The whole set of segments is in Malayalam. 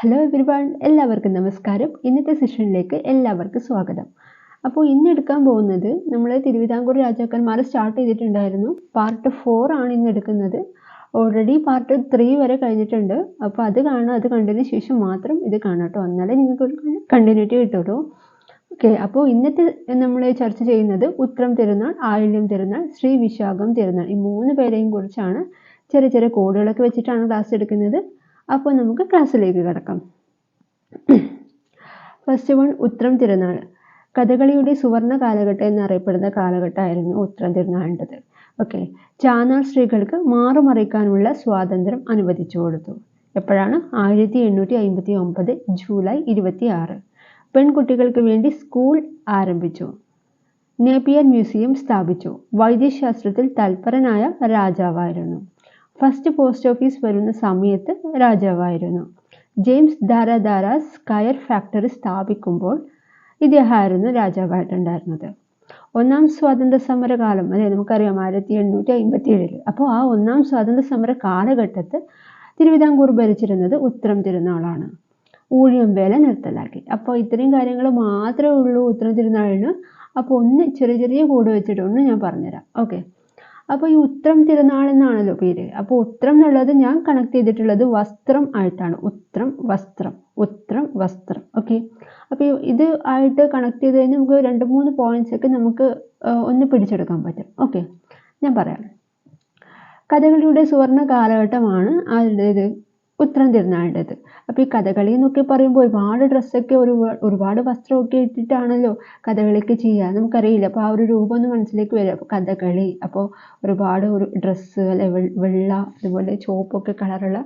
ഹലോ എവരിവൺ, എല്ലാവർക്കും നമസ്കാരം. ഇന്നത്തെ സെഷനിലേക്ക് എല്ലാവർക്കും സ്വാഗതം. അപ്പോൾ ഇന്ന് എടുക്കാൻ പോകുന്നത് നമ്മൾ തിരുവിതാംകൂർ രാജാക്കന്മാർ സ്റ്റാർട്ട് ചെയ്തിട്ടുണ്ടായിരുന്നു. പാർട്ട് 4 ആണ് ഇന്ന് എടുക്കുന്നത്. ഓൾറെഡി പാർട്ട് 3 വരെ കഴിഞ്ഞിട്ടുണ്ട്. അപ്പോൾ അത് കാണാം, അത് കണ്ടതിന് ശേഷം മാത്രം ഇത് കാണാം കേട്ടോ. എന്നാലേ നിങ്ങൾക്ക് ഒരു കണ്ടിന്യൂറ്റി കിട്ടുള്ളൂ. ഓക്കെ, അപ്പോൾ ഇന്നത്തെ നമ്മൾ ചർച്ച ചെയ്യുന്നത് ഉത്രം തിരുനാൾ, ആയില്യം തിരുനാൾ, ശ്രീ വിശാഖം തിരുനാൾ, ഈ 3 പേരെയും കുറിച്ചാണ്. ചെറിയ ചെറിയ കോഡുകളൊക്കെ വെച്ചിട്ടാണ് ക്ലാസ് എടുക്കുന്നത്. അപ്പോൾ നമുക്ക് ക്ലാസ്സിലേക്ക് കിടക്കാം. ഫസ്റ്റ് വൺ, ഉത്രം തിരുനാൾ. കഥകളിയുടെ സുവർണ കാലഘട്ടം എന്നറിയപ്പെടുന്ന കാലഘട്ടമായിരുന്നു ഉത്രം തിരുനാളിൻ്റെത്. ഓക്കെ, ചാന്നാർ സ്ത്രീകൾക്ക് മാറുമറിക്കാനുള്ള സ്വാതന്ത്ര്യം അനുവദിച്ചു കൊടുത്തു. എപ്പോഴാണ്? 1859 ജൂലൈ 26. പെൺകുട്ടികൾക്ക് വേണ്ടി സ്കൂൾ ആരംഭിച്ചു. നേപ്പിയർ മ്യൂസിയം സ്ഥാപിച്ചു. വൈദ്യശാസ്ത്രത്തിൽ തൽപരനായ രാജാവായിരുന്നു. ഫസ്റ്റ് പോസ്റ്റ് ഓഫീസ് വരുന്ന സമയത്ത് രാജാവായിരുന്നു. ജെയിംസ് ധാരാധാരാസ് കയർ ഫാക്ടറി സ്ഥാപിക്കുമ്പോൾ ഇദ്ദേഹമായിരുന്നു രാജാവായിട്ടുണ്ടായിരുന്നത്. ഒന്നാം സ്വാതന്ത്ര്യ സമര കാലം, അതെ നമുക്കറിയാം 1857. അപ്പോൾ ആ ഒന്നാം സ്വാതന്ത്ര്യ സമര കാലഘട്ടത്തിൽ തിരുവിതാംകൂർ ഭരിച്ചിരുന്നത് ഉത്രം തിരുനാളാണ്. ഊഴിയം വേല നിർത്തലാക്കി. അപ്പോൾ ഇത്രയും കാര്യങ്ങൾ മാത്രമേ ഉള്ളൂ ഉത്രം തിരുനാളിന്. അപ്പോൾ ഒന്ന് ചെറിയ ചെറിയ കൂട് വെച്ചിട്ട് ഒന്ന് ഞാൻ പറഞ്ഞുതരാം. ഓക്കെ, അപ്പോൾ ഈ ഉത്രം തിരുനാൾ എന്നാണല്ലോ പേര്. അപ്പോൾ ഉത്രം എന്നുള്ളത് ഞാൻ കണക്ട് ചെയ്തിട്ടുള്ളത് വസ്ത്രം ആയിട്ടാണ്. ഉത്രം വസ്ത്രം, ഉത്രം വസ്ത്രം. ഓക്കെ, അപ്പോൾ ഇത് ആയിട്ട് കണക്ട് ചെയ്ത് കഴിഞ്ഞാൽ നമുക്ക് 2-3 പോയിന്റ്സ് ഒക്കെ നമുക്ക് ഒന്ന് പിടിച്ചെടുക്കാൻ പറ്റും. ഓക്കെ, ഞാൻ പറയാം. കഥകളിയുടെ സുവർണ കാലഘട്ടമാണ് ആരുടേത്? ഉത്രം തിരുനാളിൻ്റെത്. അപ്പോൾ ഈ കഥകളി എന്നൊക്കെ പറയുമ്പോൾ ഒരുപാട് ഡ്രസ്സൊക്കെ ഒരുപാട് വസ്ത്രമൊക്കെ ഇട്ടിട്ടാണല്ലോ കഥകളിക്ക് ചെയ്യുക. നമുക്കറിയില്ല. അപ്പോൾ ആ ഒരു രൂപം ഒന്ന് മനസ്സിലേക്ക് വരും. അപ്പോൾ കഥകളി, അപ്പോൾ ഒരുപാട് ഒരു ഡ്രസ്സ് അല്ലെ, വെള്ള അതുപോലെ ചുവപ്പൊക്കെ കളറുള്ള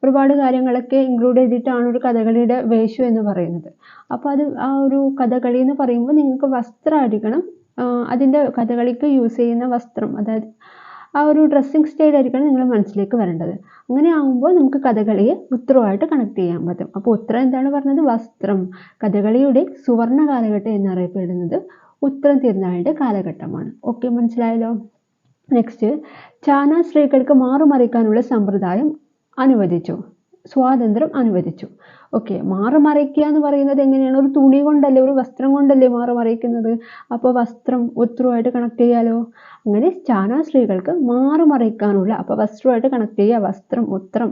ഒരുപാട് കാര്യങ്ങളൊക്കെ ഇൻക്ലൂഡ് ചെയ്തിട്ടാണ് ഒരു കഥകളിയുടെ വേഷം എന്ന് പറയുന്നത്. അപ്പോൾ അത് ആ ഒരു കഥകളി എന്ന് പറയുമ്പോൾ നിങ്ങൾക്ക് വസ്ത്രം ആയിരിക്കണം, അതിൻ്റെ കഥകളിക്ക് യൂസ് ചെയ്യുന്ന വസ്ത്രം, അതായത് ആ ഒരു ഡ്രസ്സിങ് സ്റ്റൈൽ ആയിരിക്കണം നിങ്ങൾ മനസ്സിലേക്ക് വരേണ്ടത്. അങ്ങനെ ആകുമ്പോൾ നമുക്ക് കഥകളിയെ ഉത്രമായിട്ട് കണക്ട് ചെയ്യാൻ പറ്റും. അപ്പോൾ ഉത്രം എന്താണ് പറഞ്ഞത്? വസ്ത്രം. കഥകളിയുടെ സുവർണ കാലഘട്ടം എന്നറിയപ്പെടുന്നത് ഉത്രം തിരുനാളിൻ്റെ കാലഘട്ടമാണ്. ഓക്കെ, മനസ്സിലായല്ലോ. നെക്സ്റ്റ്, ചാന്നാർ സ്ത്രീകൾക്ക് മാറുമറിക്കാനുള്ള സമ്പ്രദായം അനുവദിച്ചു, സ്വാതന്ത്ര്യം അനുവദിച്ചു. ഓക്കെ, മാറുമറിക്കുക എന്ന് പറയുന്നത് എങ്ങനെയാണ്? ഒരു തുണി കൊണ്ടല്ലേ, ഒരു വസ്ത്രം കൊണ്ടല്ലേ മാറുമറിക്കുന്നത്. അപ്പോൾ വസ്ത്രം ഉത്രമായിട്ട് കണക്ട് ചെയ്യാലോ. അങ്ങനെ ചാന്നാർ സ്ത്രീകൾക്ക് മാറുമറിക്കാനുള്ള, അപ്പോൾ വസ്ത്രമായിട്ട് കണക്ട് ചെയ്യുക, വസ്ത്രം ഉത്രം,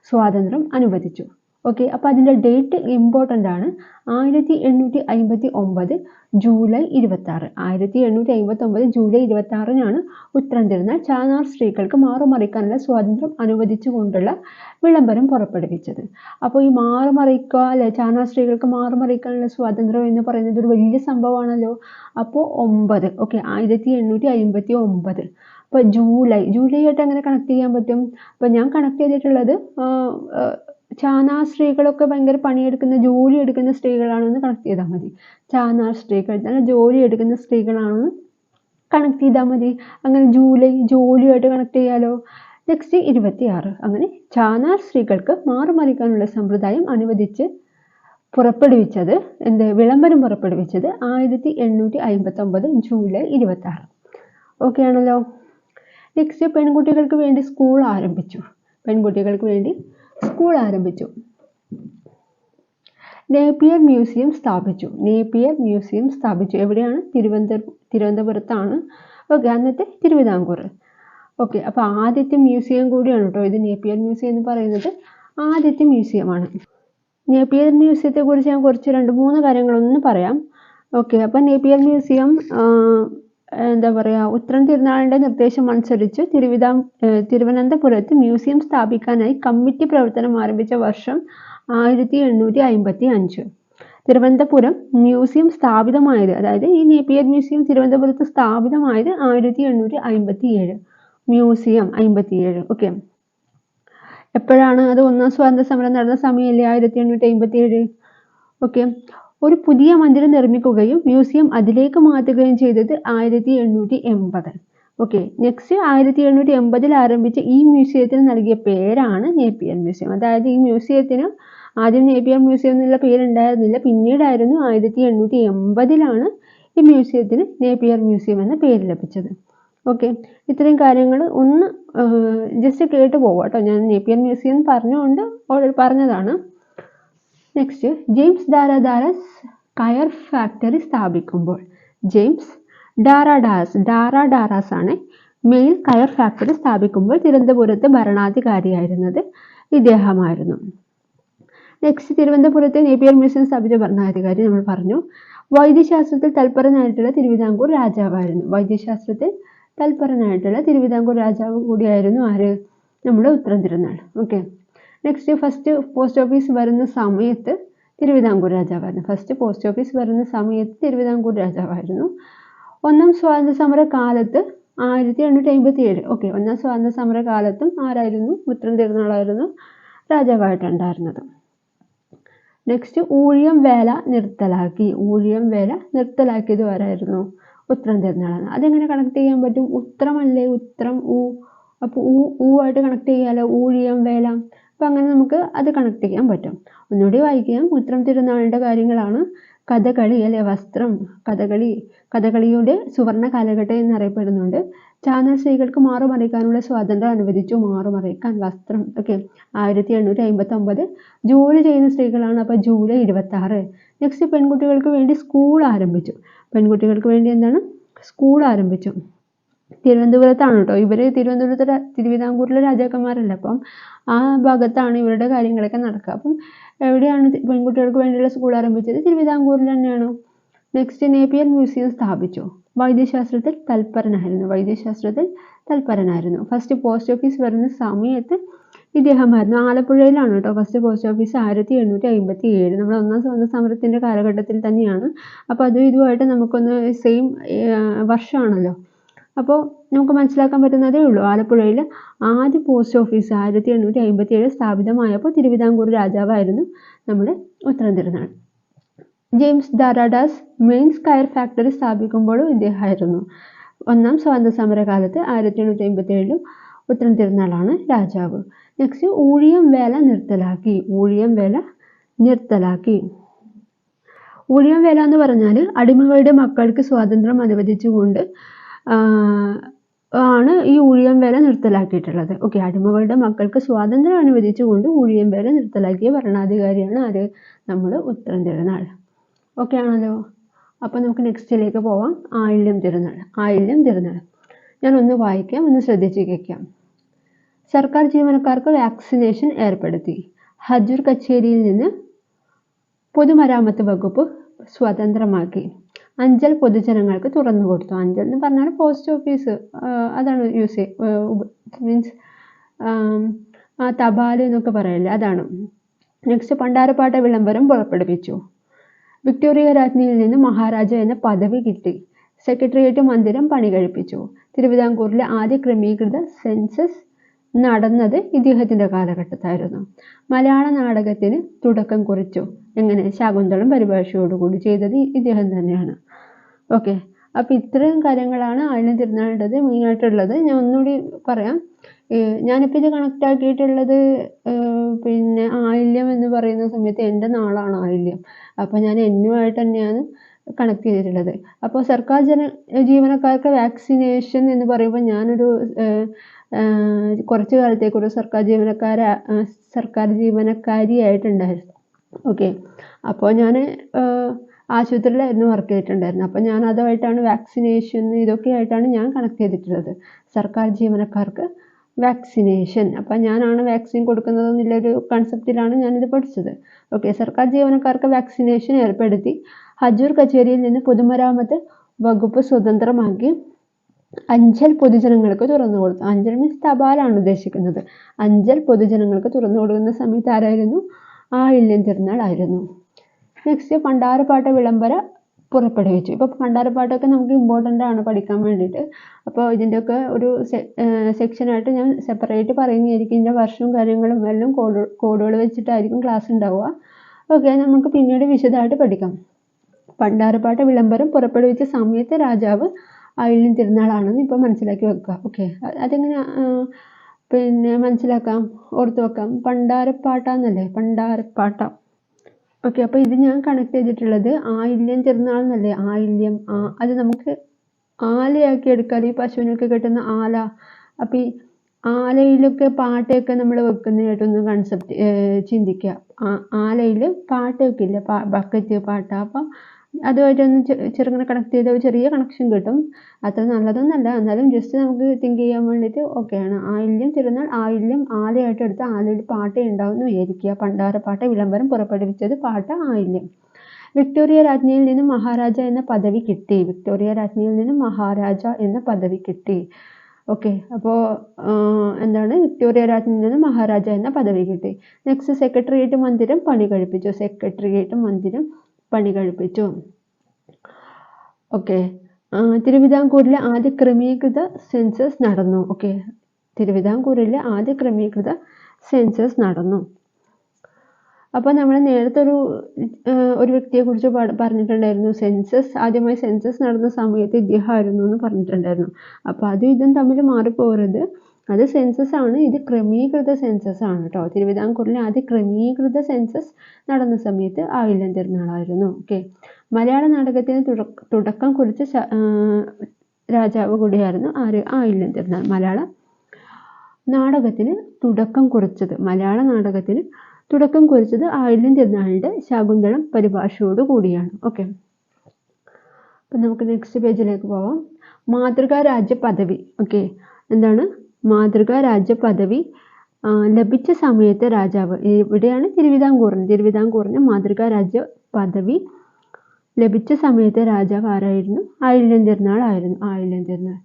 സ്വാതന്ത്ര്യം അനുവദിച്ചു. ഓക്കെ, അപ്പോൾ അതിൻ്റെ ഡേറ്റ് ഇമ്പോർട്ടൻ്റ് ആണ്. 1859 ജൂലൈ 26. 1859 ജൂലൈ 26 ഉത്രം തിരുനാൾ ചാന്നാർ സ്ത്രീകൾക്ക് മാറുമറിക്കാനുള്ള സ്വാതന്ത്ര്യം അനുവദിച്ചുകൊണ്ടുള്ള വിളംബരം പുറപ്പെടുവിച്ചത്. അപ്പോൾ ഈ മാറുമറിക്കുക അല്ലെ, ചാന്നാർ സ്ത്രീകൾക്ക് മാറുമറിക്കാനുള്ള സ്വാതന്ത്ര്യം എന്ന് പറയുന്നത് ഒരു വലിയ സംഭവമാണല്ലോ. അപ്പോൾ 9, ഓക്കെ, 1859. അപ്പോൾ ജൂലൈ ആയിട്ട് അങ്ങനെ കണക്ട് ചെയ്യാൻ പറ്റും. അപ്പോൾ ഞാൻ കണക്ട് ചെയ്തിട്ടുള്ളത് ചാന്നാർ സ്ത്രീകളൊക്കെ ഭയങ്കര പണിയെടുക്കുന്ന, ജോലി എടുക്കുന്ന സ്ത്രീകളാണെന്ന് കണക്ട് ചെയ്താൽ മതി. ചാന്നാർ സ്ത്രീകൾ നല്ല ജോലി എടുക്കുന്ന സ്ത്രീകളാണെന്ന് കണക്ട് ചെയ്താൽ മതി. അങ്ങനെ ജോലിയായിട്ട് കണക്ട് ചെയ്യാലോ. നെക്സ്റ്റ് 26. അങ്ങനെ ചാന്നാർ സ്ത്രീകൾക്ക് മാറുമറിക്കാനുള്ള സമ്പ്രദായം അനുവദിച്ച് പുറപ്പെടുവിച്ചത് വിളംബരം പുറപ്പെടുവിച്ചത് 1859 ജൂലൈ 26. ഓക്കെ ആണല്ലോ. നെക്സ്റ്റ്, പെൺകുട്ടികൾക്ക് വേണ്ടി സ്കൂൾ ആരംഭിച്ചു. പെൺകുട്ടികൾക്ക് വേണ്ടി സ്കൂൾ ആരംഭിച്ചു. നേപ്പിയർ മ്യൂസിയം സ്ഥാപിച്ചു. നേപ്പിയർ മ്യൂസിയം സ്ഥാപിച്ചു. എവിടെയാണ്? തിരുവനന്തപുരത്താണ്. ഓക്കെ, അന്നത്തെ തിരുവിതാംകൂർ. ഓക്കെ, അപ്പോൾ ആദ്യത്തെ മ്യൂസിയം കൂടിയാണ് കേട്ടോ ഇത്. നേപ്പിയർ മ്യൂസിയം എന്ന് പറയുന്നത് ആദ്യത്തെ മ്യൂസിയമാണ്. നേപ്പിയർ മ്യൂസിയത്തെ കുറിച്ച് ഞാൻ കുറച്ച് 2-3 കാര്യങ്ങളൊന്നും പറയാം. ഓക്കെ, അപ്പോൾ നേപ്പിയർ മ്യൂസിയം എന്താ പറയുക, ഉത്രം തിരുനാളിൻ്റെ നിർദ്ദേശം അനുസരിച്ച് തിരുവനന്തപുരത്ത് മ്യൂസിയം സ്ഥാപിക്കാനായി കമ്മിറ്റി പ്രവർത്തനം ആരംഭിച്ച വർഷം 1855. തിരുവനന്തപുരം മ്യൂസിയം സ്ഥാപിതമായത്, അതായത് ഈ നേപ്പിയർ മ്യൂസിയം തിരുവനന്തപുരത്ത് സ്ഥാപിതമായത് 1857. മ്യൂസിയം 57. ഓക്കെ, എപ്പോഴാണ്? അത് ഒന്നാം സ്വാതന്ത്ര്യ സമരം നടന്ന സമയമല്ലേ, 1857. ഓക്കെ, ഒരു പുതിയ മന്ദിരം നിർമ്മിക്കുകയും മ്യൂസിയം അതിലേക്ക് മാറ്റുകയും ചെയ്തത് 1880. ഓക്കെ, നെക്സ്റ്റ് 1880 ആരംഭിച്ച ഈ മ്യൂസിയത്തിന് നൽകിയ പേരാണ് നേപ്പിയർ മ്യൂസിയം. അതായത് ഈ മ്യൂസിയത്തിന് ആദ്യം നേപ്പിയർ മ്യൂസിയം എന്നുള്ള പേരുണ്ടായിരുന്നില്ല. പിന്നീടായിരുന്നു 1880 ഈ മ്യൂസിയത്തിന് നേപ്പിയർ മ്യൂസിയം എന്ന പേര് ലഭിച്ചത്. ഓക്കെ, ഇത്രയും കാര്യങ്ങൾ ഒന്ന് ജസ്റ്റ് കേട്ട് പോവാം കേട്ടോ. ഞാൻ നേപ്പിയർ മ്യൂസിയം പറഞ്ഞുകൊണ്ട് ഓൾറെഡി പറഞ്ഞതാണ്. നെക്സ്റ്റ് ജെയിംസ് ഡാരാദാസ് കയർ ഫാക്ടറി സ്ഥാപിക്കുമ്പോൾ ജെയിംസ് ഡാറാഡാറാസ് ആണ് മെയിൽ കയർ ഫാക്ടറി സ്ഥാപിക്കുമ്പോൾ തിരുവനന്തപുരത്ത് ഭരണാധികാരിയായിരുന്നത് ഇദ്ദേഹമായിരുന്നു. നെക്സ്റ്റ് തിരുവനന്തപുരത്തെ നേപ്പിയർ മ്യൂസിയം സ്ഥാപിച്ച ഭരണാധികാരി നമ്മൾ പറഞ്ഞു. വൈദ്യശാസ്ത്രത്തിൽ തൽപരനായിട്ടുള്ള തിരുവിതാംകൂർ രാജാവായിരുന്നു. വൈദ്യശാസ്ത്രത്തിൽ തൽപരനായിട്ടുള്ള തിരുവിതാംകൂർ രാജാവ് കൂടിയായിരുന്നു ആര്? നമ്മുടെ ഉത്രം തിരുനാൾ. Okay. Next first post office വരുന്ന സമയത്ത് തിരുവിതാംകൂർ രാജാവായിരുന്നു. ഫസ്റ്റ് പോസ്റ്റ് ഓഫീസ് വരുന്ന സമയത്ത് തിരുവിതാംകൂർ രാജാവായിരുന്നു. ഒന്നാം സ്വാതന്ത്ര്യ സമര കാലത്ത് 1857 ഓക്കെ, ഒന്നാം സ്വാതന്ത്ര്യ സമര കാലത്തും ആരായിരുന്നു? ഉത്രം തിരുനാളായിരുന്നു രാജാവായിട്ടുണ്ടായിരുന്നത്. നെക്സ്റ്റ് ഊഴിയം വേല നിർത്തലാക്കി. ഊഴിയം വേല നിർത്തലാക്കിയത് ആരായിരുന്നു? ഉത്രം തിരുനാളാണ്. അതെങ്ങനെ കണക്ട് ചെയ്യാൻ പറ്റും? ഉത്രമല്ലേ ഉത്രം ഊ, അപ്പോൾ ഊ ആയിട്ട് കണക്ട് ചെയ്യാലോ, ഊഴിയം വേല. അപ്പം അങ്ങനെ നമുക്ക് അത് കണക്ട് ചെയ്യാൻ പറ്റും. ഒന്നുകൂടി വായിക്കാം. ഉത്രം തിരുനാളിൻ്റെ കാര്യങ്ങളാണ്. കഥകളി അല്ലെ, വസ്ത്രം, കഥകളിയുടെ സുവർണ കാലഘട്ടം എന്നറിയപ്പെടുന്നുണ്ട്. ചാനൽ സ്ത്രീകൾക്ക് മാറുമറയ്ക്കാനുള്ള സ്വാതന്ത്ര്യം അനുവദിച്ചു. മാറുമറയ്ക്കാൻ വസ്ത്രം. ഓക്കെ. 1859 ജോലി ചെയ്യുന്ന സ്ത്രീകളാണ്. അപ്പോൾ ജൂലൈ 26. നെക്സ്റ്റ് പെൺകുട്ടികൾക്ക് വേണ്ടി സ്കൂൾ ആരംഭിച്ചു. പെൺകുട്ടികൾക്ക് വേണ്ടി എന്താണ്? സ്കൂൾ ആരംഭിച്ചു. തിരുവനന്തപുരത്താണ് കേട്ടോ. ഇവർ തിരുവിതാംകൂറിലെ രാജാക്കന്മാരല്ല. അപ്പം ആ ഭാഗത്താണ് ഇവരുടെ കാര്യങ്ങളൊക്കെ നടക്കുക. അപ്പം എവിടെയാണ് പെൺകുട്ടികൾക്ക് വേണ്ടിയുള്ള സ്കൂൾ ആരംഭിച്ചത്? തിരുവിതാംകൂറിൽ തന്നെയാണ്. നെക്സ്റ്റ് നേപ്പിയർ മ്യൂസിയം സ്ഥാപിച്ചു. വൈദ്യശാസ്ത്രത്തിൽ തൽപരനായിരുന്നു. ഫസ്റ്റ് പോസ്റ്റ് ഓഫീസ് വരുന്ന സമയത്ത് ഇദ്ദേഹമായിരുന്നു. ആലപ്പുഴയിലാണ് കേട്ടോ ഫസ്റ്റ് പോസ്റ്റ് ഓഫീസ്. 1857. നമ്മൾ ഒന്നാം സ്വാതന്ത്ര്യ സമരത്തിൻ്റെ കാലഘട്ടത്തിൽ തന്നെയാണ്. അപ്പോൾ അതും ഇതുമായിട്ട് നമുക്കൊന്ന് സെയിം വർഷമാണല്ലോ. അപ്പോൾ നമുക്ക് മനസ്സിലാക്കാൻ പറ്റുന്നതേ ഉള്ളൂ. ആലപ്പുഴയിൽ ആദ്യ പോസ്റ്റ് ഓഫീസ് 1857 സ്ഥാപിതമായപ്പോൾ തിരുവിതാംകൂർ രാജാവായിരുന്നു നമ്മുടെ ഉത്രം തിരുനാൾ. ജെയിംസ് ഡാറാഡാസ് മെയിൻസ് കയർ ഫാക്ടറി സ്ഥാപിക്കുമ്പോഴും ഇദ്ദേഹമായിരുന്നു. ഒന്നാം സ്വാതന്ത്ര്യ സമരകാലത്ത് 1857 ഉത്രം തിരുനാളാണ് രാജാവ്. നെക്സ്റ്റ് ഊഴിയം വേല നിർത്തലാക്കി. ഊഴിയം വേല എന്ന് പറഞ്ഞാൽ അടിമകളുടെ മക്കൾക്ക് സ്വാതന്ത്ര്യം അനുവദിച്ചുകൊണ്ട് ആണ് ഈ ഊഴിയം വേല നിർത്തലാക്കിയിട്ടുള്ളത്. ഓക്കെ. അടിമകളുടെ മക്കൾക്ക് സ്വാതന്ത്ര്യം അനുവദിച്ചുകൊണ്ട് ഊഴിയം വേല നിർത്തലാക്കിയ ഭരണാധികാരിയാണ് ആര്? നമ്മൾ ഉത്രം തിരുനാൾ. ഓക്കെ ആണല്ലോ. അപ്പോൾ നമുക്ക് നെക്സ്റ്റിലേക്ക് പോവാം. ആയില്യം തിരുനാൾ ഞാൻ ഒന്ന് വായിക്കാം, ഒന്ന് ശ്രദ്ധിച്ച് കേൾക്കാം. സർക്കാർ ജീവനക്കാർക്ക് വാക്സിനേഷൻ ഏർപ്പെടുത്തി. ഹജൂർ കച്ചേരിയിൽ നിന്ന് പൊതുമരാമത്ത് വകുപ്പ് സ്വതന്ത്രമാക്കി. അഞ്ചൽ പൊതുജനങ്ങൾക്ക് തുറന്നു കൊടുത്തു. അഞ്ചൽ എന്ന് പറഞ്ഞാൽ പോസ്റ്റ് ഓഫീസ്, അതാണ് മീൻസ് തപാൽ എന്നൊക്കെ പറയല്ലേ, അതാണ്. നെക്സ്റ്റ് പണ്ടാരപ്പാട്ട വിളംബരം പുറപ്പെടുവിച്ചു. വിക്ടോറിയ രാജ്ഞിയിൽ നിന്ന് മഹാരാജ എന്ന പദവി കിട്ടി. സെക്രട്ടേറിയറ്റ് മന്ദിരം പണി കഴിപ്പിച്ചു. തിരുവിതാംകൂറിലെ ആദ്യ ക്രമീകൃത സെൻസസ് നടന്നത് ഇദ്ദേഹത്തിൻ്റെ കാലഘട്ടത്തായിരുന്നു. മലയാള നാടകത്തിന് തുടക്കം കുറിച്ചു. എങ്ങനെ? ശാകുന്തളം പരിഭാഷയോടുകൂടി ചെയ്തത് ഇദ്ദേഹം തന്നെയാണ്. ഓക്കെ. അപ്പോൾ ഇത്രയും കാര്യങ്ങളാണ് ആയില്യം തിരുനാളിൻ്റെത് മെയിനായിട്ടുള്ളത്. ഞാൻ ഒന്നുകൂടി പറയാം. ഞാനിപ്പോൾ ഇത് കണക്റ്റ് ആക്കിയിട്ടുള്ളത് പിന്നെ ആയില്യം എന്ന് പറയുന്ന സമയത്ത് എൻ്റെ നാളാണ് ആയില്യം. അപ്പോൾ ഞാൻ എന്നുമായിട്ട് തന്നെയാണ് കണക്ട് ചെയ്തിട്ടുള്ളത്. അപ്പോൾ സർക്കാർ ജീവനക്കാർക്ക് വാക്സിനേഷൻ എന്ന് പറയുമ്പോൾ ഞാനൊരു കുറച്ച് കാലത്തേക്ക് ഒരു സർക്കാർ ജീവനക്കാരിയായിട്ടുണ്ടായിരുന്നു. ഓക്കെ. അപ്പോൾ ഞാൻ ആശുപത്രിയിലായിരുന്നു വർക്ക് ചെയ്തിട്ടുണ്ടായിരുന്നത്. അപ്പോൾ ഞാൻ അതുമായിട്ടാണ് വാക്സിനേഷൻ ഇതൊക്കെ ആയിട്ടാണ് ഞാൻ കണക്ട് ചെയ്തിട്ടുള്ളത്. സർക്കാർ ജീവനക്കാർക്ക് വാക്സിനേഷൻ, അപ്പം ഞാനാണ് വാക്സിൻ കൊടുക്കുന്നതെന്നുള്ളൊരു കൺസെപ്റ്റിലാണ് ഞാനിത് പഠിച്ചത്. ഓക്കെ. സർക്കാർ ജീവനക്കാർക്ക് വാക്സിനേഷൻ ഏർപ്പെടുത്തി. ഹജൂർ കച്ചേരിയിൽ നിന്ന് പൊതുമരാമത്ത് വകുപ്പ് സ്വതന്ത്രമാക്കി. അഞ്ചൽ പൊതുജനങ്ങൾക്ക് തുറന്നു കൊടുത്തു. അഞ്ചൽ മീൻസ് തപാലാണ് ഉദ്ദേശിക്കുന്നത്. അഞ്ചൽ പൊതുജനങ്ങൾക്ക് തുറന്നു കൊടുക്കുന്ന സമയത്ത് ആരായിരുന്നു? ആയില്യം തിരുനാൾ ആയിരുന്നു. നെക്സ്റ്റ് പണ്ടാരപ്പാട്ട വിളംബരം പുറപ്പെടുവിച്ചു. ഇപ്പോൾ പണ്ടാരപ്പാട്ടൊക്കെ നമുക്ക് ഇമ്പോർട്ടൻ്റ് ആണ് പഠിക്കാൻ വേണ്ടിയിട്ട്. അപ്പോൾ ഇതിൻ്റെയൊക്കെ ഒരു സെക്ഷനായിട്ട് ഞാൻ സെപ്പറേറ്റ് പറയുന്നതായിരിക്കും. ഇതിൻ്റെ വർഷവും കാര്യങ്ങളും എല്ലാം കോഡുകൾ വെച്ചിട്ടായിരിക്കും ക്ലാസ് ഉണ്ടാവുക. ഓക്കെ. നമുക്ക് പിന്നീട് വിശദമായിട്ട് പഠിക്കാം. പണ്ടാരപ്പാട്ട വിളംബരം പുറപ്പെടുവിച്ച സമയത്ത് രാജാവ് ആയില്യം തിരുനാളാണെന്ന് ഇപ്പോൾ മനസ്സിലാക്കി വെക്കുക. ഓക്കെ. അതെങ്ങനെ പിന്നെ മനസ്സിലാക്കാം, ഓർത്ത് വെക്കാം? പണ്ടാരപ്പാട്ട എന്നല്ലേ, പണ്ടാരപ്പാട്ട. ഓക്കെ. അപ്പോൾ ഇത് ഞാൻ കണക്ട് ചെയ്തിട്ടുള്ളത് ആയില്യം തിരുനാൾ എന്നല്ലേ. ആയില്യം അത് നമുക്ക് ആലയാക്കി എടുക്കാം. ഈ പശുവിനൊക്കെ കിട്ടുന്ന ആല. അപ്പോൾ ഈ ആലയിലൊക്കെ പാട്ടയൊക്കെ നമ്മൾ വെക്കുന്നതായിട്ടൊന്ന് കൺസെപ്റ്റ് ചിന്തിക്കുക. ആലയിൽ പാട്ട് വെക്കില്ല, ബക്കറ്റ് പാട്ട. അപ്പം അതുമായിട്ടൊന്ന് ചെറുങ്ങനെ കണക്ട് ചെയ്ത ഒരു ചെറിയ കണക്ഷൻ കിട്ടും. അത്ര നല്ലതൊന്നല്ല, എന്നാലും ജസ്റ്റ് നമുക്ക് തിങ്ക് ചെയ്യാൻ വേണ്ടിയിട്ട് ഓക്കെയാണ്. ആയില്യം തിരുനാൾ, ആയില്യം ആലയായിട്ട് എടുത്ത് ആലയിൽ പാട്ട ഉണ്ടാവുമെന്ന് വിചാരിക്കുക. പണ്ടാരപ്പാട്ട വിളംബരം പുറപ്പെടുവിച്ചത് പാട്ട ആയില്യം. വിക്ടോറിയ രാജ്ഞിയിൽ നിന്നും മഹാരാജ എന്ന പദവി കിട്ടി. വിക്ടോറിയ രാജ്ഞിയിൽ നിന്നും മഹാരാജ എന്ന പദവി കിട്ടി. ഓക്കെ, അപ്പോൾ എന്താണ്, വിക്ടോറിയ രാജ്ഞിയിൽ നിന്ന് മഹാരാജ എന്ന പദവി കിട്ടി. നെക്സ്റ്റ്, സെക്രട്ടേറിയറ്റ് മന്ദിരം പണി കഴിപ്പിച്ചു. സെക്രട്ടേറിയറ്റ് മന്ദിരം പണി കഴിപ്പിച്ചു. ഓക്കെ, തിരുവിതാംകൂറിലെ ആദ്യ ക്രമീകൃത സെൻസസ് നടന്നു. ഓക്കെ, തിരുവിതാംകൂറിലെ ആദ്യ ക്രമീകൃത സെൻസസ് നടന്നു. അപ്പോൾ നമ്മൾ നേരത്തെ ഒരു വ്യക്തിയെക്കുറിച്ച് പറഞ്ഞിട്ടുണ്ടായിരുന്നു. ആദ്യമായി സെൻസസ് നടന്ന സമയത്ത് ഇദ്ദേഹമായിരുന്നു എന്ന് പറഞ്ഞിട്ടുണ്ടായിരുന്നു. അപ്പോൾ അതും ഇതും തമ്മിൽ മാറിപ്പോകരുത്. അത് സെൻസസ് ആണ്, ഇത് ക്രമീകൃത സെൻസസ് ആണ് കേട്ടോ. തിരുവിതാംകൂറിലെ ആദ്യ ക്രമീകൃത സെൻസസ് നടന്ന സമയത്ത് ആയില്യം തിരുനാളായിരുന്നു. ഓക്കെ, മലയാള നാടകത്തിന് തുടക്കം കുറിച്ച രാജാവ് കൂടിയായിരുന്നു ആര്? ആയില്യം തിരുനാൾ. മലയാള നാടകത്തിന് തുടക്കം കുറിച്ചത് ആയില്യം തിരുനാളിൻ്റെ ശാകുന്തളം പരിഭാഷയോട് കൂടിയാണ്. ഓക്കെ, അപ്പം നമുക്ക് നെക്സ്റ്റ് പേജിലേക്ക് പോവാം. മാതൃകാ രാജ്യ പദവി. ഓക്കെ, എന്താണ് മാതൃകാ രാജ്യ പദവി ലഭിച്ച സമയത്തെ രാജാവ്? ഇവിടെയാണ് തിരുവിതാംകൂറിന് മാതൃകാ രാജ്യ പദവി ലഭിച്ച സമയത്തെ രാജാവ് ആരായിരുന്നു? ആയില്യം തിരുനാൾ ആയിരുന്നു. ആയില്യം തിരുനാൾ.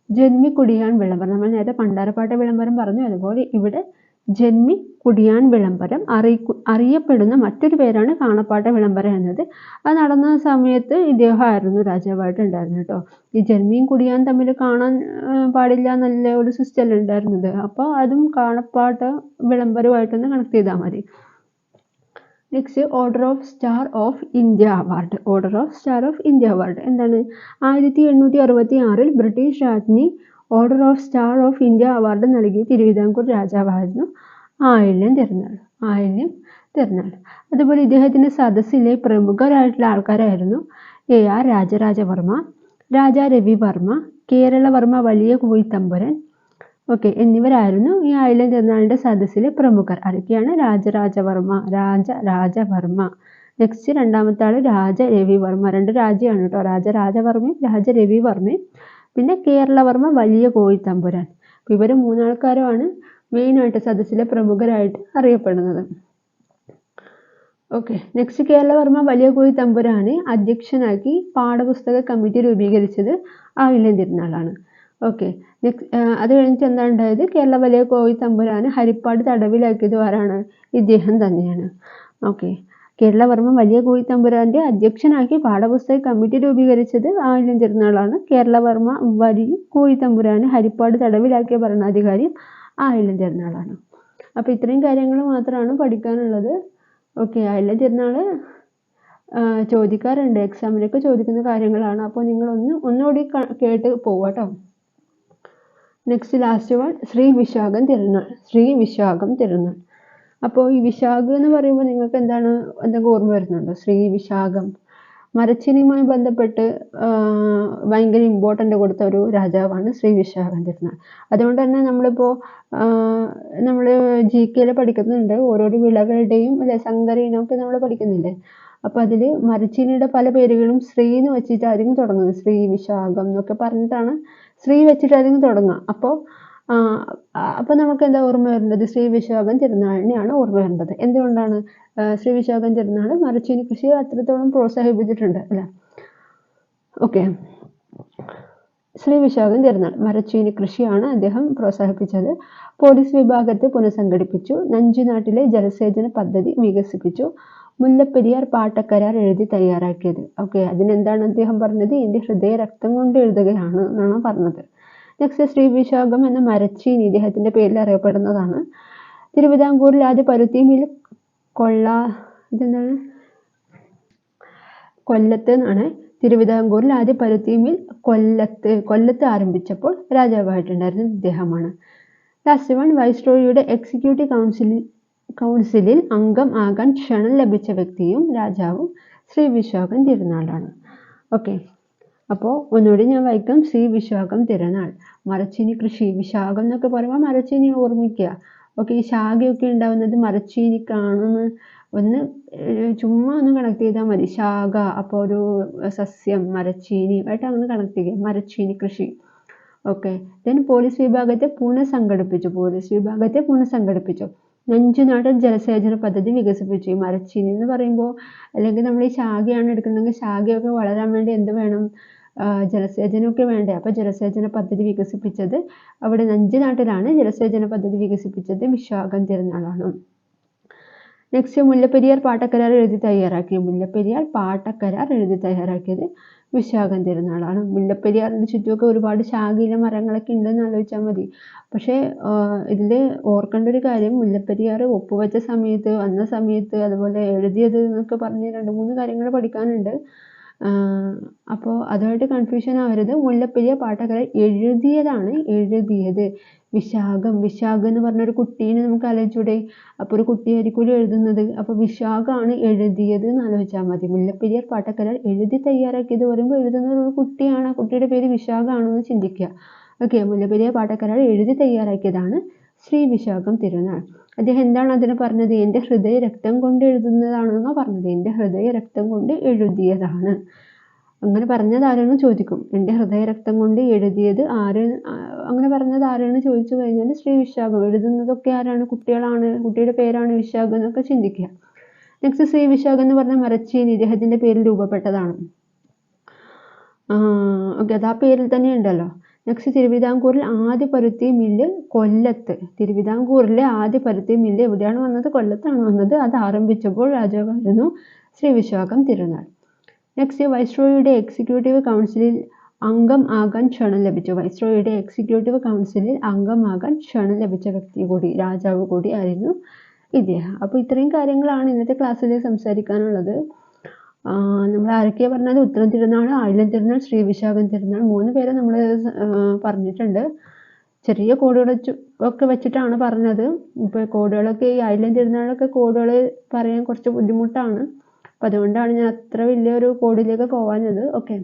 ജന്മി കുടിയാൻ വിളംബരം, നമ്മൾ നേരത്തെ പണ്ടാരപ്പാട്ട വിളംബരം പറഞ്ഞു, അതുപോലെ ഇവിടെ ജന്മി കുടിയാൻ വിളംബരം അറിയപ്പെടുന്ന മറ്റൊരു പേരാണ് കാണപ്പാട്ട വിളംബരം എന്നത്. അത് നടന്ന സമയത്ത് ഇദ്ദേഹമായിരുന്നു രാജാവായിട്ട് ഉണ്ടായിരുന്നത് കേട്ടോ. ഈ ജന്മിയും കുടിയാൻ തമ്മിൽ കാണാൻ പാടില്ല എന്നല്ല ഒരു സിസ്റ്റം ഉണ്ടായിരുന്നത്. അപ്പോൾ അതും കാണപ്പാട്ട വിളംബരമായിട്ടൊന്ന് കണക്ട് ചെയ്താൽ മതി. Next, order of star of India award. Order of star of India award എന്താണ്? 1866 ബ്രിട്ടീഷ് രാജ്ഞി order of star of India award നൽകിയ തിരുവിതാംകൂർ രാജാവായിരുന്നു ആയില്യം തിരുനാൾ. അതുപോലെ ഇദ്ദേഹത്തിൻ്റെ സദസ്സിലെ പ്രമുഖരായിട്ടുള്ള ആൾക്കാരായിരുന്നു AR രാജരാജവർമ്മ, രാജാ രവിവർമ്മ, കേരളവർമ്മ വലിയ കോയിത്തമ്പുരൻ, ഓക്കെ, എന്നിവരായിരുന്നു ഈ ആയില്യം തിരുനാളിൻ്റെ സദസ്സിലെ പ്രമുഖർ. ആരൊക്കെയാണ്? രാജരാജവർമ്മ. നെക്സ്റ്റ്, രണ്ടാമത്തെ ആൾ രാജരവിവർമ്മ. 2 രാജ്യമാണ് കേട്ടോ, രാജരാജവർമ്മയും രാജരവിവർമ്മയും. പിന്നെ കേരളവർമ്മ വലിയ കോയിത്തമ്പുരാൻ. അപ്പോൾ ഇവർ 3 ആൾക്കാരുമാണ് മെയിനായിട്ട് സദസ്സിലെ പ്രമുഖരായിട്ട് അറിയപ്പെടുന്നത്. ഓക്കെ, നെക്സ്റ്റ്, കേരളവർമ്മ വലിയ കോയിത്തമ്പുരാനെ അധ്യക്ഷനാക്കി പാഠപുസ്തക കമ്മിറ്റി രൂപീകരിച്ചത് ആയില്യം തിരുനാളാണ്. ഓക്കെ, അത് കഴിഞ്ഞിട്ട് എന്താ ഉണ്ടായത്? കേരള വലിയ കോയിത്തമ്പുരാനെ ഹരിപ്പാട് തടവിലാക്കിയത് ആരാണ്? ഇദ്ദേഹം തന്നെയാണ്. ഓക്കെ, കേരളവർമ്മ വലിയ കോയിത്തമ്പുരാൻ്റെ അധ്യക്ഷനാക്കി പാഠപുസ്തക കമ്മിറ്റി രൂപീകരിച്ചത് ആയില്യം തിരുനാളാണ്. കേരളവർമ്മ വലിയ കോയിത്തമ്പുരാനെ ഹരിപ്പാട് തടവിലാക്കിയ ഭരണാധികാരി ആയില്യം തിരുനാളാണ്. അപ്പോൾ ഇത്രയും കാര്യങ്ങൾ മാത്രമാണ് പഠിക്കാനുള്ളത്. ഓക്കെ, ആയില്യം തിരുനാൾ ചോദിക്കാറുണ്ട്, എക്സാമിനൊക്കെ ചോദിക്കുന്ന കാര്യങ്ങളാണ്. അപ്പോൾ നിങ്ങൾ ഒന്നുകൂടി കേട്ട് പോവുക കേട്ടോ. നെക്സ്റ്റ്, ലാസ്റ്റ് വൺ, ശ്രീ വിശാഖം തിരുനാൾ. അപ്പോൾ ഈ വിശാഖം എന്ന് പറയുമ്പോൾ നിങ്ങൾക്ക് എന്തെങ്കിലും ഓർമ്മ വരുന്നുണ്ടോ? ശ്രീ വിശാഖം മരച്ചീനിയുമായി ബന്ധപ്പെട്ട് ഭയങ്കര ഇമ്പോർട്ടൻ്റ് കൊടുത്ത ഒരു രാജാവാണ് ശ്രീ വിശാഖം തിരുനാൾ. അതുകൊണ്ട് തന്നെ നമ്മളിപ്പോൾ നമ്മൾ GK പഠിക്കുന്നുണ്ട്, ഓരോരോ വിളകളുടെയും അല്ലെ സങ്കരയിനമൊക്കെ നമ്മൾ പഠിക്കുന്നില്ലേ. അപ്പോൾ അതിൽ മരച്ചീനിയുടെ പല പേരുകളും ശ്രീ എന്ന് വെച്ചിട്ടായിരിക്കും തുടങ്ങുന്നത്. ശ്രീ വിശാഖം എന്നൊക്കെ പറഞ്ഞിട്ടാണ് ശ്രീ വെച്ചിട്ടായിരിക്കും തുടങ്ങുക. അപ്പോൾ നമുക്ക് എന്താ ഓർമ്മ വരേണ്ടത്? ശ്രീ വിശാഖം തിരുനാളിനെയാണ് ഓർമ്മ വരേണ്ടത്. എന്തുകൊണ്ടാണ്? ശ്രീ വിശാഖം തിരുനാൾ മരച്ചീനി കൃഷി അത്രത്തോളം പ്രോത്സാഹിപ്പിച്ചിട്ടുണ്ട് അല്ലേ. ഓക്കെ, ശ്രീ വിശാഖം തിരുനാൾ മരച്ചീനി കൃഷിയാണ് അദ്ദേഹം പ്രോത്സാഹിപ്പിച്ചത്. പോലീസ് വിഭാഗത്തെ പുനഃസംഘടിപ്പിച്ചു. നഞ്ചിനാട്ടിലെ ജലസേചന പദ്ധതി വികസിപ്പിച്ചു. മുല്ലപ്പെരിയാർ പാട്ടക്കരാർ എഴുതി തയ്യാറാക്കിയത്. ഓക്കെ, അതിനെന്താണ് അദ്ദേഹം പറഞ്ഞത്? എൻ്റെ ഹൃദയ രക്തം കൊണ്ട് എഴുതുകയാണ് എന്നാണ് പറഞ്ഞത്. നെക്സ്റ്റ്, ശ്രീ വിശാഖം എന്ന മരച്ചീനി ഇദ്ദേഹത്തിൻ്റെ പേരിൽ അറിയപ്പെടുന്നതാണ്. തിരുവിതാംകൂറിൽ ആദ്യ പരുത്തി മിൽ കൊല്ലത്ത് എന്നാണ്. തിരുവിതാംകൂറിൽ ആദ്യ പരുത്തി മിൽ കൊല്ലത്ത് ആരംഭിച്ചപ്പോൾ രാജാവായിട്ടുണ്ടായിരുന്നത് ഇദ്ദേഹമാണ്. ലാസ്റ്റ് വൺ, വൈസ്രോയിയുടെ എക്സിക്യൂട്ടീവ് കൗൺസിലിൽ അംഗം ആകാൻ ക്ഷണം ലഭിച്ച വ്യക്തിയും രാജാവും ശ്രീ വിശാഖം തിരുനാളാണ്. ഓക്കെ, അപ്പോൾ ഒന്നുകൂടി ഞാൻ വായിക്കാം. ശ്രീ വിശാഖം തിരുനാൾ. മരച്ചീനി കൃഷി. വിശാഖം എന്നൊക്കെ പറയുമ്പോൾ മരച്ചീനി ഓർമ്മിക്കുക. ഓക്കെ, ഈ ശാഖയൊക്കെ ഉണ്ടാവുന്നത് മരച്ചീനിക്കാണെന്ന് ഒന്ന് ചുമ്മാ ഒന്ന് കണക്ട് ചെയ്താൽ മതി. ശാഖ അപ്പോൾ ഒരു സസ്യം, മരച്ചീനി ആയിട്ട് അങ്ങനെ കണക്ട് ചെയ്യുക. മരച്ചീനി കൃഷി. ഓക്കെ, ദെൻ പോലീസ് വിഭാഗത്തെ പുനഃസംഘടിപ്പിച്ചു. നഞ്ചുനാടൻ ജലസേചന പദ്ധതി വികസിപ്പിച്ചു. ഈ മരച്ചീനി എന്ന് പറയുമ്പോൾ, അല്ലെങ്കിൽ നമ്മൾ ഈ ശാഖയാണ് എടുക്കുന്നതെങ്കിൽ ശാഖയൊക്കെ വളരാൻ വേണ്ടി എന്ത് വേണം? ജലസേചനമൊക്കെ വേണ്ടേ? അപ്പോൾ ജലസേചന പദ്ധതി വികസിപ്പിച്ചത് അവിടെ നഞ്ചുനാട്ടിലാണ്. ജലസേചന പദ്ധതി വികസിപ്പിച്ചത് വിശാഖം തിരുനാളാണ്. നെക്സ്റ്റ്, മുല്ലപ്പെരിയാർ പാട്ടക്കരാർ എഴുതി തയ്യാറാക്കിയത് വിശാഖം തിരുനാളാണ്. മുല്ലപ്പെരിയാറിൻ്റെ ചുറ്റുമൊക്കെ ഒരുപാട് ശാഖയിലെ മരങ്ങളൊക്കെ ഉണ്ടെന്ന് ആലോചിച്ചാൽ മതി. പക്ഷേ ഇതിൽ ഓർക്കേണ്ട ഒരു കാര്യം, മുല്ലപ്പെരിയാർ ഒപ്പുവെച്ച സമയത്ത്, വന്ന സമയത്ത്, അതുപോലെ എഴുതിയത് എന്നൊക്കെ പറഞ്ഞ് 2-3 കാര്യങ്ങൾ പഠിക്കാനുണ്ട്. അപ്പോൾ അതുമായിട്ട് കൺഫ്യൂഷൻ ആവരുത്. മുല്ലപ്പെരിയാർ പാട്ടക്കരാർ എഴുതിയത് വിശാഖം എന്ന് പറഞ്ഞൊരു കുട്ടീനെ നമുക്ക് ആലോചിച്ചൂടെ? അപ്പോൾ ഒരു കുട്ടിയായിരിക്കുമല്ലോ എഴുതുന്നത്. അപ്പോൾ വിശാഖമാണ് എഴുതിയത് എന്ന് ആലോചിച്ചാൽ മതി. മുല്ലപ്പെരിയാർ പാട്ടക്കരാർ എഴുതി തയ്യാറാക്കിയത് പറയുമ്പോൾ എഴുതുന്നത് ഒരു കുട്ടിയാണ്. ആ കുട്ടിയുടെ പേര് വിശാഖാണെന്ന് ചിന്തിക്കുക. ഓക്കെ, മുല്ലപ്പെരിയാർ പാട്ടക്കരാർ എഴുതി തയ്യാറാക്കിയതാണ് ശ്രീ വിശാഖം തിരുനാൾ. അദ്ദേഹം എന്താണ് അതിന് പറഞ്ഞത്? എൻ്റെ ഹൃദയ രക്തം കൊണ്ട് എഴുതുന്നതാണെന്നാണ് പറഞ്ഞത്. എൻ്റെ ഹൃദയ രക്തം കൊണ്ട് എഴുതിയതാണ്. അങ്ങനെ പറഞ്ഞത് ആരെന്ന് ചോദിക്കും. എൻ്റെ ഹൃദയ രക്തം കൊണ്ട് എഴുതിയത് അങ്ങനെ പറഞ്ഞത് ആരെന്ന് ചോദിച്ചു കഴിഞ്ഞാൽ ശ്രീ വിശാഖം. എഴുതുന്നതൊക്കെ ആരാണ്? കുട്ടികളാണ്. കുട്ടിയുടെ പേരാണ് വിശാഖം എന്നൊക്കെ ചിന്തിക്കുക. നെക്സ്റ്റ്, ശ്രീ വിശാഖം എന്ന് പറഞ്ഞ മരച്ചീനി ഇദ്ദേഹത്തിൻ്റെ പേരിൽ രൂപപ്പെട്ടതാണ്. ഓക്കെ, അത് ആ പേരിൽ തന്നെ ഉണ്ടല്ലോ. നെക്സ്റ്റ്, തിരുവിതാംകൂറിൽ ആദ്യ പരുത്തി മില്ല് കൊല്ലത്ത്. തിരുവിതാംകൂറിലെ ആദ്യ പരുത്തി മില്ല് എവിടെയാണ് വന്നത്? കൊല്ലത്താണ് വന്നത്. അത് ആരംഭിച്ചപ്പോൾ രാജാവായിരുന്നു ശ്രീ വിശാഖം തിരുനാൾ. നെക്സ്റ്റ്, വൈസ്രോയിയുടെ എക്സിക്യൂട്ടീവ് കൗൺസിലിൽ അംഗം ആകാൻ ക്ഷണം ലഭിച്ച വ്യക്തി കൂടി, രാജാവ് കൂടി ആയിരുന്നു ഇദ്ദേഹം. അപ്പോൾ ഇത്രയും കാര്യങ്ങളാണ് ഇന്നത്തെ ക്ലാസ്സിൽ സംസാരിക്കാനുള്ളത്. നമ്മൾ ആരൊക്കെയാണ് പറഞ്ഞത്? ഉത്രം തിരുനാൾ, ആയില്യം തിരുനാൾ, ശ്രീ വിശാഖം തിരുനാൾ, 3 പേരെ നമ്മൾ പറഞ്ഞിട്ടുണ്ട്. ചെറിയ കോഡുകളൊക്കെ വെച്ചിട്ടാണ് പറഞ്ഞത്. ഇപ്പോൾ കോഡുകളൊക്കെ, ഈ ആയില്യം തിരുനാളൊക്കെ കോഡുകൾ പറയാൻ കുറച്ച് ബുദ്ധിമുട്ടാണ്. അപ്പോൾ അതുകൊണ്ടാണ് ഞാൻ അത്ര വലിയൊരു കോഡിലേക്ക് പോകാഞ്ഞത്. ഓക്കെ,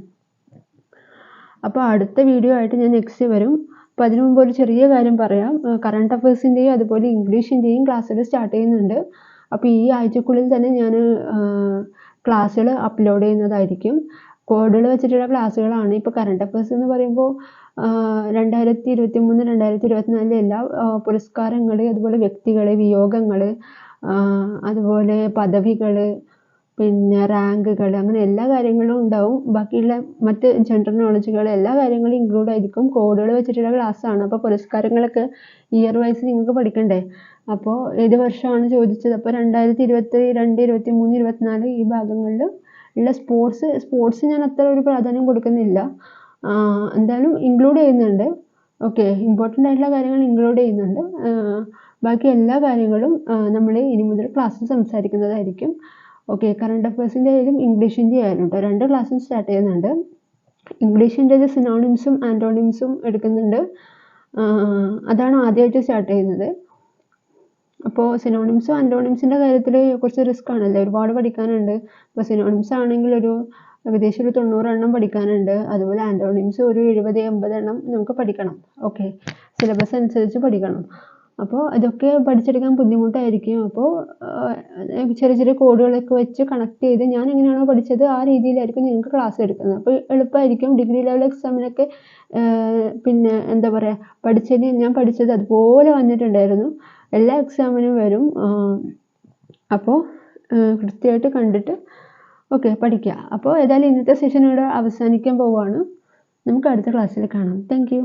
അപ്പോൾ അടുത്ത വീഡിയോ ആയിട്ട് ഞാൻ നെക്സ്റ്റ് വരും. അപ്പോൾ അതിനു മുമ്പ് ഒരു ചെറിയ കാര്യം പറയാം. കറണ്ട് അഫയേഴ്സിൻ്റെയും അതുപോലെ ഇംഗ്ലീഷിൻ്റെയും ക്ലാസ്സുകൾ സ്റ്റാർട്ട് ചെയ്യുന്നുണ്ട്. അപ്പോൾ ഈ ആഴ്ചക്കുള്ളിൽ തന്നെ ഞാൻ ക്ലാസ്സുകൾ അപ്ലോഡ് ചെയ്യുന്നതായിരിക്കും. കോഡുകൾ വെച്ചിട്ടുള്ള ക്ലാസ്സുകളാണ്. ഇപ്പോൾ കറണ്ട് അഫയേഴ്സ് എന്ന് പറയുമ്പോൾ 2023-2024 എല്ലാ പുരസ്കാരങ്ങൾ, അതുപോലെ വ്യക്തികൾ, വിയോഗങ്ങൾ, അതുപോലെ പദവികൾ, പിന്നെ റാങ്കുകൾ, അങ്ങനെ എല്ലാ കാര്യങ്ങളും ഉണ്ടാവും. ബാക്കിയുള്ള മറ്റ് ജനറൽ നോളജുകൾ എല്ലാ കാര്യങ്ങളും ഇൻക്ലൂഡ് ആയിരിക്കും. കോഡുകൾ വെച്ചിട്ടുള്ള ക്ലാസ്സാണ്. അപ്പോൾ പുരസ്കാരങ്ങളൊക്കെ ഇയർ വൈസ് നിങ്ങൾക്ക് പഠിക്കണ്ടേ? അപ്പോൾ ഏത് വർഷമാണ് ചോദിച്ചത്? അപ്പോൾ 2022, 2023, 2024 ഈ ഭാഗങ്ങളിൽ ഉള്ള സ്പോർട്സ് ഞാൻ അത്ര ഒരു പ്രാധാന്യം കൊടുക്കുന്നില്ല. എന്തായാലും ഇൻക്ലൂഡ് ചെയ്യുന്നുണ്ട്. ഓക്കെ, ഇമ്പോർട്ടൻ്റ് ആയിട്ടുള്ള കാര്യങ്ങൾ ഇൻക്ലൂഡ് ചെയ്യുന്നുണ്ട്. ബാക്കി എല്ലാ കാര്യങ്ങളും നമ്മൾ ഇനി മുതൽ ക്ലാസ്സിൽ സംസാരിക്കുന്നതായിരിക്കും. ഓക്കെ, കറണ്ട് അഫയേഴ്സിൻ്റെ ആയാലും ഇംഗ്ലീഷിൻ്റെ ആയാലും കേട്ടോ, 2 ക്ലാസ്സും സ്റ്റാർട്ട് ചെയ്യുന്നുണ്ട്. ഇംഗ്ലീഷിൻ്റേത് സിനോണിംസും ആൻറ്റോണിംസും എടുക്കുന്നുണ്ട്. അതാണ് ആദ്യമായിട്ട് സ്റ്റാർട്ട് ചെയ്യുന്നത്. അപ്പോൾ സിനോണിംസും ആൻറ്റോണിംസിൻ്റെ കാര്യത്തിൽ കുറച്ച് റിസ്ക് ആണല്ലേ, ഒരുപാട് പഠിക്കാനുണ്ട്. ഇപ്പോൾ സിനോണിംസ് ആണെങ്കിൽ ഏകദേശം ഒരു 90 എണ്ണം പഠിക്കാനുണ്ട്. അതുപോലെ ആൻറ്റോണിംസ് ഒരു 70-80 എണ്ണം നമുക്ക് പഠിക്കണം. ഓക്കെ, സിലബസ് അനുസരിച്ച് പഠിക്കണം. അപ്പോൾ ഇതൊക്കെ പഠിച്ചെടുക്കാൻ ബുദ്ധിമുട്ടായിരിക്കും. അപ്പോൾ ചെറിയ ചെറിയ കോഡുകളൊക്കെ വെച്ച് കണക്ട് ചെയ്ത് ഞാൻ എങ്ങനെയാണോ പഠിച്ചത് ആ രീതിയിലായിരിക്കും നിങ്ങൾക്ക് ക്ലാസ് എടുക്കുന്നത്. അപ്പോൾ എളുപ്പമായിരിക്കും. ഡിഗ്രി ലെവൽ എക്സാമിനൊക്കെ പിന്നെ എന്താ പറയുക, ഞാൻ പഠിച്ചത് അതുപോലെ വന്നിട്ടുണ്ടായിരുന്നു. എല്ലാ എക്സാമിനും വരും. അപ്പോൾ കൃത്യമായിട്ട് കണ്ടിട്ട് ഓക്കെ പഠിക്കുക. അപ്പോൾ ഏതായാലും ഇന്നത്തെ സെഷൻ ഇവിടെ അവസാനിക്കാൻ പോവുകയാണ്. നമുക്ക് അടുത്ത ക്ലാസ്സിൽ കാണാം. Thank you.